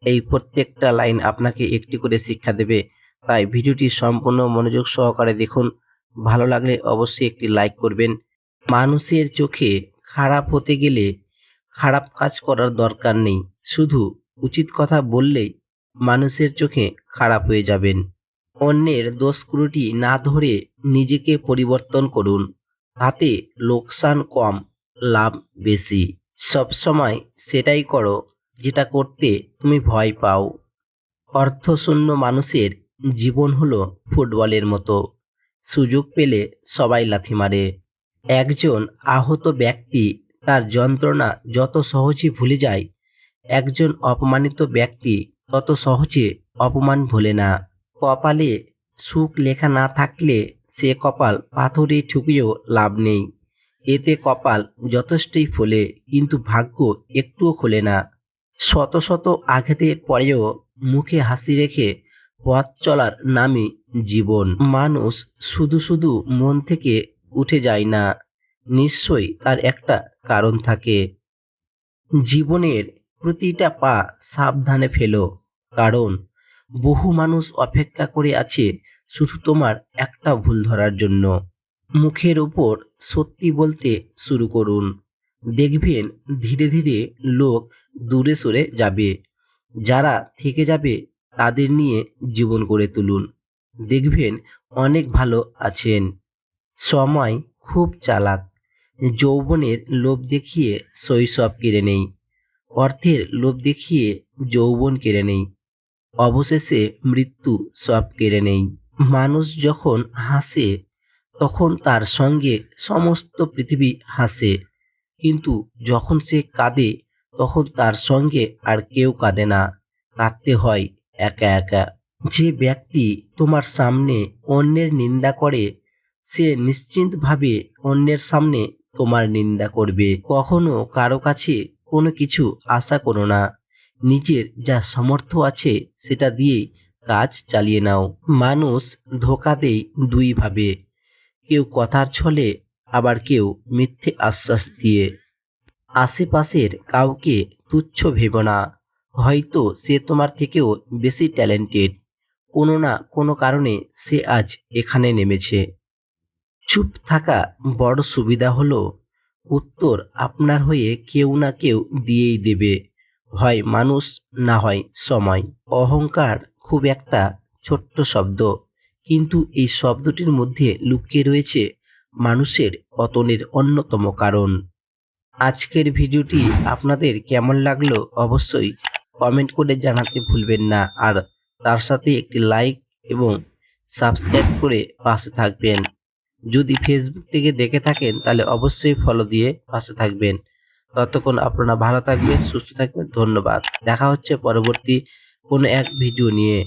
এই প্রত্যেকটা লাইন আপনাকে একটি করে শিক্ষা দেবে। তাই ভিডিওটি সম্পূর্ণ মনোযোগ সহকারে দেখুন। ভালো লাগলে অবশ্যই একটি লাইক করবেন। মানুষের চোখে খারাপ হতে গেলে খারাপ কাজ করার দরকার নেই। শুধু উচিত কথা বললেই মানুষের চোখে খারাপ হয়ে যাবেন। অন্যের দোষত্রুটি না ধরে নিজেকে পরিবর্তন করুন। তাতে লোকসান কম, লাভ বেশি। সবসময় সেটাই করো যেটা করতে তুমি ভয় পাও। অর্থশূন্য মানুষের জীবন হলো ফুটবলের মতো। সুযোগ পেলে সবাই লাথি মারে। একজন আহত ব্যক্তি তার যন্ত্রণা যত সহজে ভুলে যায়, একজন অপমানিত ব্যক্তি তত সহজে অপমান ভোলে না। কপালে সুখ লেখা না থাকলে সে কপাল পাথরে ঠুকেও লাভ নেই। এতে কপাল যথেষ্টই ফোলে, কিন্তু ভাগ্য একটুও খোলে না। শত শত আঘাতের পরেও মুখে হাসি রেখে পথ চলার নামই জীবন। মানুষ শুধু শুধু মন থেকে উঠে যায় না, নিশ্চয়ই তার একটা কারণ থাকে। জীবনের প্রতিটা পা সাবধানে ফেলো, কারণ বহু মানুষ অপেক্ষা করে আছে শুধু তোমার একটা ভুল ধরার জন্য। মুখের উপর সত্যি বলতে শুরু করুন, দেখবেন ধীরে ধীরে লোক দূরে সরে যাবে। যারা থেকে যাবে তাদের নিয়ে জীবন গড়ে তুলুন, দেখবেন অনেক ভালো আছেন। সময় খুব চালাক। যৌবনের লোভ দেখিয়ে শৈশব কেড়ে নেই, অর্থের লোভ দেখিয়ে যৌবন কেড়ে নেই, অবশেষে মৃত্যু সব কেড়ে নেই। মানুষ যখন হাসে তখন তার সঙ্গে সমস্ত পৃথিবী হাসে, কিন্তু যখন সে কাঁদে তখন তার সঙ্গে আর কেউ কাঁদে না, কাঁদতে হয় একা একা। যে ব্যক্তি তোমার সামনে অন্যের নিন্দা করে, সে নিশ্চিন্তভাবে অন্যের সামনে তোমার নিন্দা করবে। কখনো কারো কাছে কোনো কিছু আশা করো না। নিজের যা সামর্থ্য আছে সেটা দিয়েই কাজ চালিয়ে নাও। মানুষ ধোঁকা দেয় দুই ভাবে, কেউ কথার ছলে, আবার কেউ মিথ্যে আশ্বাস দিয়ে। আশেপাশের কাউকে তুচ্ছ ভেবো না, হয়তো সে তোমার থেকেও বেশি ট্যালেন্টেড। কোনো না কোনো কারণে সে আজ এখানে নেমেছে। চুপ থাকা বড় সুবিধা হলো, উত্তর আপনার হয়ে কেউ না কেউ দিয়েই দেবে, হয় মানুষ, না হয় সময়। অহংকার খুব একটা ছোট্ট শব্দ, কিন্তু এই শব্দটির মধ্যে লুকিয়ে রয়েছে মানুষের পতনের অন্যতম কারণ। আজকের ভিডিওটি আপনাদের কেমন লাগলো অবশ্যই কমেন্ট করে জানাতে ভুলবেন না, আর তার সাথে একটি লাইক এবং সাবস্ক্রাইব করে পাশে থাকবেন। যদি ফেসবুক থেকে দেখে থাকেন তাহলে অবশ্যই ফলো দিয়ে পাশে থাকবেন। ততক্ষণ আপনারা ভালো থাকবেন, সুস্থ থাকবেন। ধন্যবাদ। দেখা হচ্ছে পরবর্তী কোনো এক ভিডিও নিয়ে।